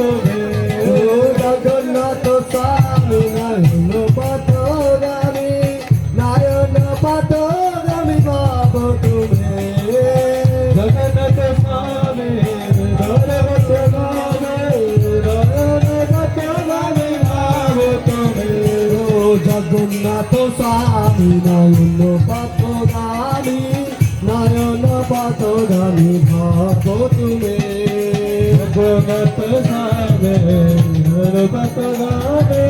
তুমি জগন্নাথ স্বামী নয়ন পথগামী নয়ন পথগামী ভাব তুমি জগন্নাথ স্বামী নয়ন পথগামী ভাব তুমি জগন্নাথ স্বামী নয়ন পথগামী নয়ন পথগামী ভাব তুমি জগন্নাথ স্বামী নয়ন পথগামী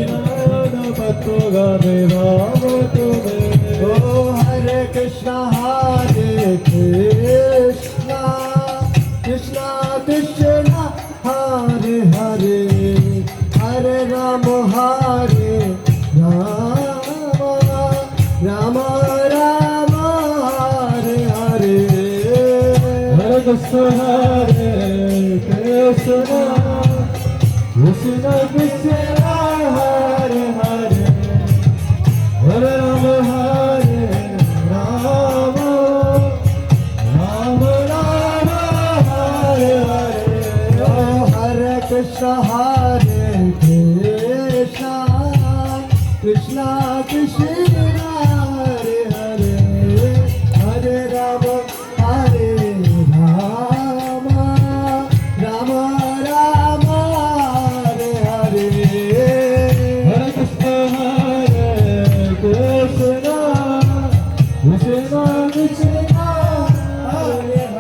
নয়ন পথগামী ভাব তুমি ও হরে Krishna Krishna Krishna Hare Hare Hare Ram Ram Ram Hare Hare Hare Krishna Krishna Krishna Krishna Hare Hare Hare Rama Rama Rama Rama Hare Hare Oh Hare Krishna Krishna Krishna Hare Hare Hare Rama Rama Rama Hare Hare Hare Krishna Krishna Krishna Krishna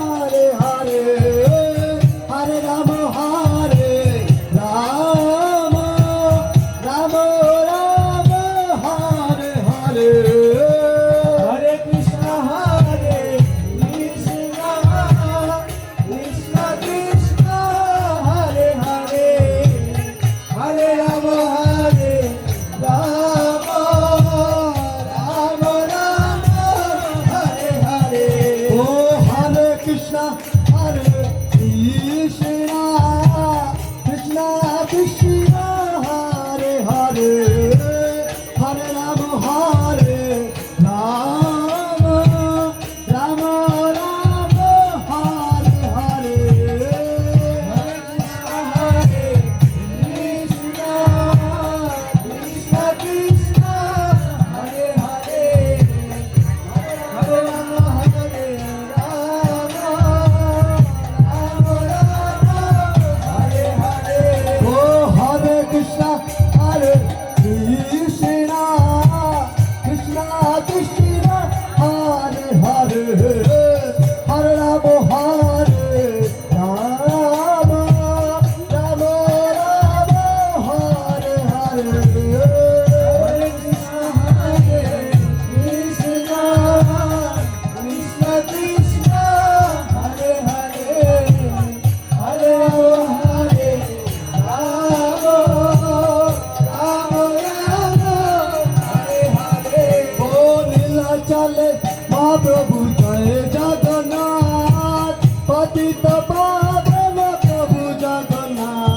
Hare Hare Hare Rama Rama Rama Hare Hare Hare Krishna Krishna Krishna Hare Hare Hare Rama Rama Rama Hare Hare Hare Krishna Krishna Hare Hare Hare Rama Rama Rama Hare Hare Oh Hare Krishna চলে মহাপ্রভু জয় জগন্নাথ পতিত পাবন প্রভু জগন্নাথ।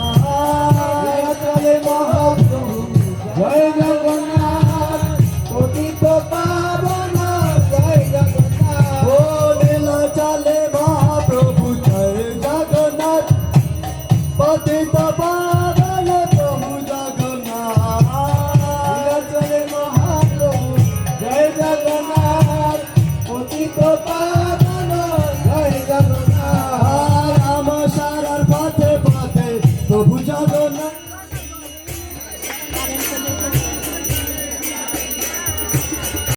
গোপাল